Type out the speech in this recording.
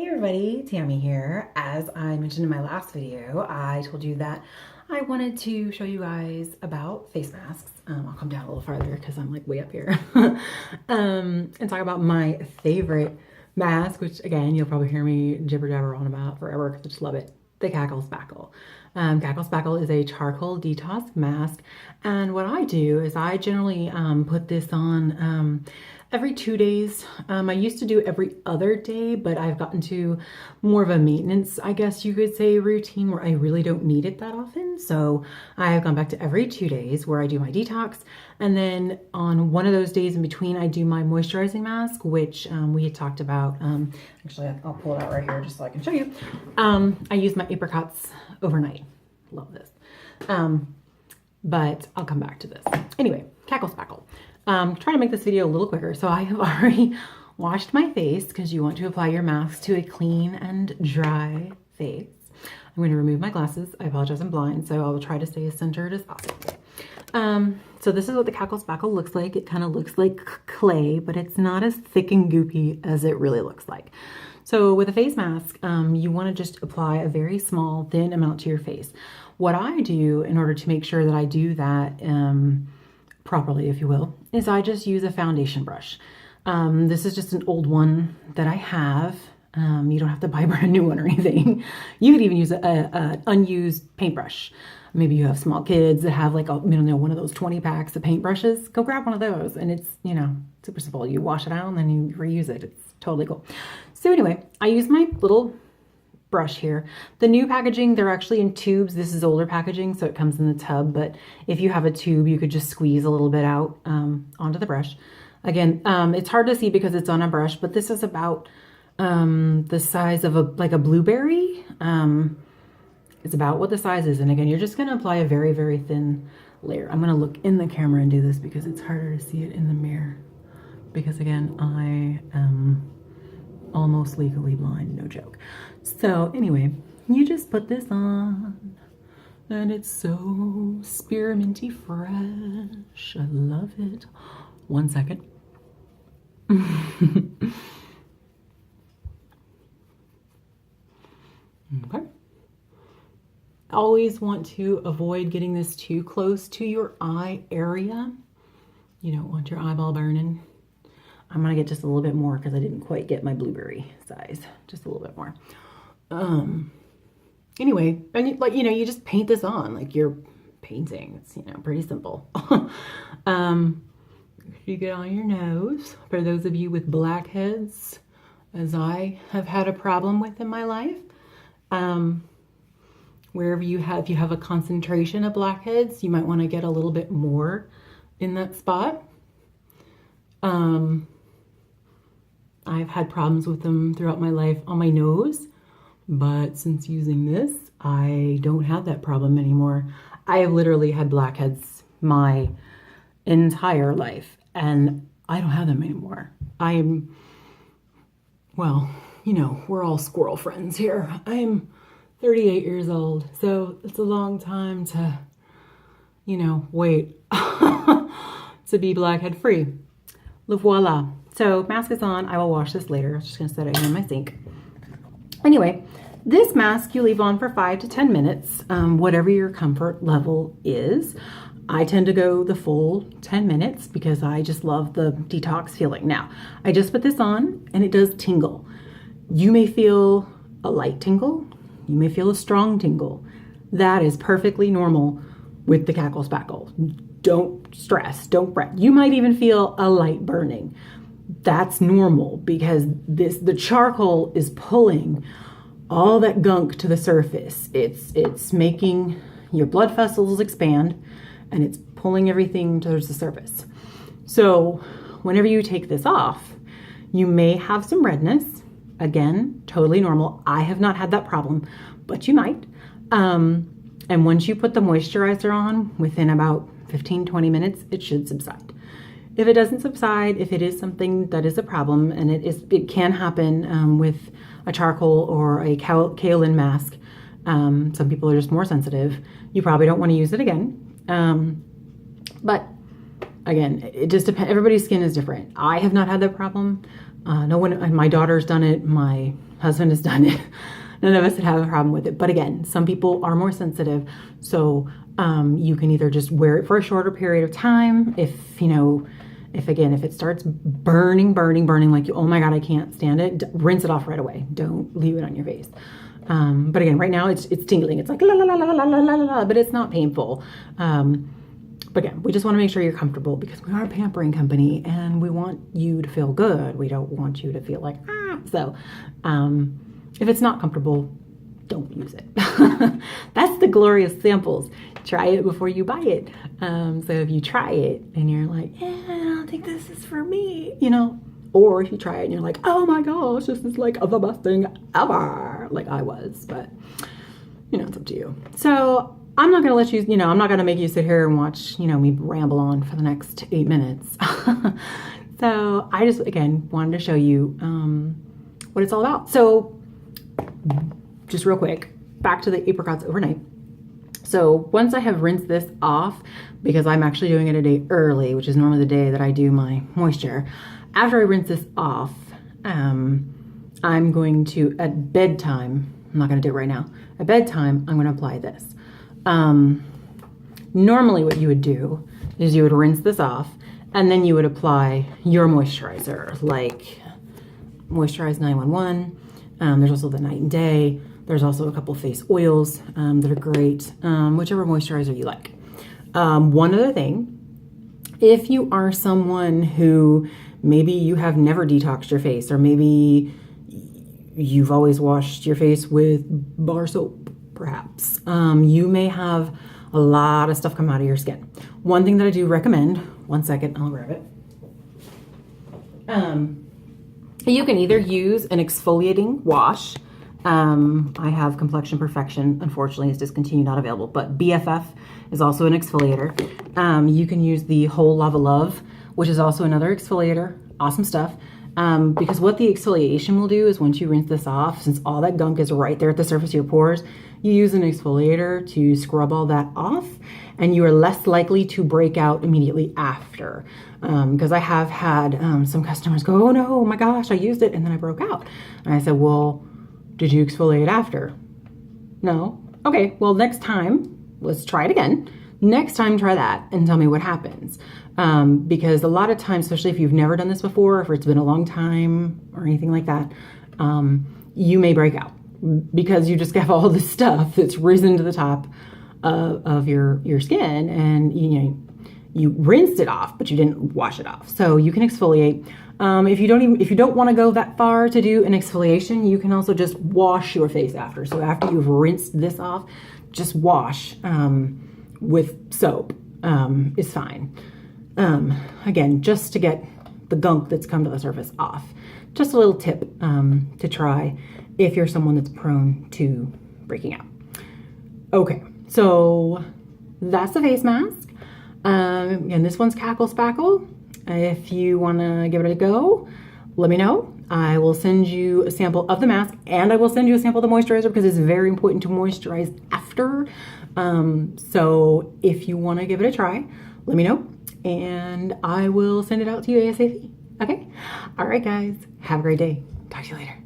Hey everybody, Tammy here. As I mentioned in my last video, I told you that I wanted to show you guys about face masks. I'll come down a little farther because I'm like way up here. And talk about my favorite mask, which again, you'll probably hear me jibber jabber on about forever because I just love it. The Cackle Spackle. Cackle Spackle is a charcoal detox mask. And what I do is I generally put this on every 2 days. I used to do every other day, but I've gotten to more of a maintenance, I guess you could say, routine where I really don't need it that often. So I have gone back to every 2 days where I do my detox. And then on one of those days in between, I do my moisturizing mask, which we had talked about. Actually, I'll pull it out right here just so I can show you. I use my apricots overnight. Love this. But I'll come back to this. Anyway, Cackle Spackle. Trying to make this video a little quicker. So I have already washed my face because you want to apply your mask to a clean and dry face. I'm going to remove my glasses. I apologize, I'm blind, so I will try to stay as centered as possible. So this is what the Cackle Spackle looks like. It kind of looks like clay, but it's not as thick and goopy as it really looks like. So with a face mask, you want to just apply a very small, thin amount to your face. What I do in order to make sure that I do that properly, if you will, is I just use a foundation brush. This is just an old one that I have. You don't have to buy a brand new one or anything. You could even use an unused paintbrush. Maybe you have small kids that have like a, one of those 20 packs of paintbrushes. Go grab one of those, and it's, super simple. You wash it out and then you reuse it. It's totally cool. So anyway, I use my little brush here. The new packaging, they're actually in tubes. This is older packaging, so it comes in the tub, but if you have a tube, you could just squeeze a little bit out onto the brush. Again, it's hard to see because it's on a brush, but this is about the size of a blueberry. It's about what the size is. And again, you're just going to apply a very, very thin layer. I'm going to look in the camera and do this because it's harder to see it in the mirror. Because again, I am almost legally blind, no joke. So anyway, you just put this on and it's so spearminty fresh. I love it. 1 second. Okay. Always want to avoid getting this too close to your eye area. You don't want your eyeball burning. I'm gonna get just a little bit more because I didn't quite get my blueberry size. Just a little bit more. Anyway, and you just paint this on like you're painting. It's pretty simple. You get on your nose. For those of you with blackheads, as I have had a problem with in my life, wherever if you have a concentration of blackheads, you might want to get a little bit more in that spot. I've had problems with them throughout my life on my nose, but since using this, I don't have that problem anymore. I have literally had blackheads my entire life, and I don't have them anymore. Well, we're all squirrel friends here. I'm 38 years old, so it's a long time to, wait to be blackhead free. Le voila. So mask is on. I will wash this later. I'm just going to set it here in my sink. Anyway, this mask you leave on for 5 to 10 minutes, whatever your comfort level is. I tend to go the full 10 minutes because I just love the detox feeling. Now, I just put this on and it does tingle. You may feel a light tingle. You may feel a strong tingle. That is perfectly normal with the Cackle Spackle. Don't stress, don't fret. You might even feel a light burning. That's normal because the charcoal is pulling all that gunk to the surface. It's making your blood vessels expand and it's pulling everything towards the surface. So whenever you take this off, you may have some redness. Again, totally normal. I have not had that problem, but you might. And once you put the moisturizer on, within about 15-20 minutes, it should subside. If it doesn't subside, if it is something that is a problem, and it can happen with a charcoal or a kaolin mask, some people are just more sensitive, you probably don't want to use it again. But again, it just depends. Everybody's skin is different. I have not had that problem. No one, my daughter's done it. My husband has done it. None of us would have a problem with it. But again, some people are more sensitive. So you can either just wear it for a shorter period of time. If, you know, if it starts burning like you, oh my God, I can't stand it, rinse it off right away. Don't leave it on your face. But again, right now it's tingling. It's like la la la la la la la la, but it's not painful. But again, we just want to make sure you're comfortable because we are a pampering company and we want you to feel good. We don't want you to feel like, So if it's not comfortable, don't use it. That's the glorious samples. Try it before you buy it. So if you try it and you're like, I don't think this is for me, you know, or if you try it and you're like, oh my gosh, this is like the best thing ever, like I was, but you know, it's up to you. So I'm not going to let you, you know, I'm not going to make you sit here and watch, you know, me ramble on for the next 8 minutes. So I just, again, wanted to show you what it's all about. So just real quick, back to the apricots overnight. So once I have rinsed this off, because I'm actually doing it a day early, which is normally the day that I do my moisture, after I rinse this off, I'm going to, at bedtime, I'm not going to do it right now, at bedtime, I'm going to apply this. Normally what you would do is you would rinse this off and then you would apply your moisturizer, like Moisturize 911. There's also the night and day. There's also a couple face oils that are great, whichever moisturizer you like. One other thing, if you are someone who maybe you have never detoxed your face, or maybe you've always washed your face with bar soap, perhaps, you may have a lot of stuff come out of your skin. One thing that I do recommend, one second, I'll grab it. You can either use an exfoliating wash. I have Complexion Perfection, unfortunately, is discontinued, not available, but BFF is also an exfoliator. You can use the Whole Lava Love, which is also another exfoliator. Awesome stuff. Because what the exfoliation will do is once you rinse this off, since all that gunk is right there at the surface of your pores, you use an exfoliator to scrub all that off, and you are less likely to break out immediately after. Because I have had some customers go, oh no, oh my gosh, I used it and then I broke out. And I said, well, did you exfoliate after? No. Okay, well, next time, let's try it again. Next time, try that and tell me what happens. Because a lot of times, especially if you've never done this before, if it's been a long time or anything like that, you may break out because you just have all this stuff that's risen to the top of your skin, and you rinsed it off, but you didn't wash it off. So you can exfoliate. If you don't want to go that far to do an exfoliation, you can also just wash your face after. So after you've rinsed this off, just wash with soap is fine. Again, just to get the gunk that's come to the surface off. Just a little tip to try if you're someone that's prone to breaking out. Okay, so that's the face mask. And this one's Cackle Spackle. If you want to give it a go, let me know. I will send you a sample of the mask, and I will send you a sample of the moisturizer because it's very important to moisturize after. So if you want to give it a try, let me know, and I will send it out to you ASAP. Okay? All right, guys. Have a great day. Talk to you later.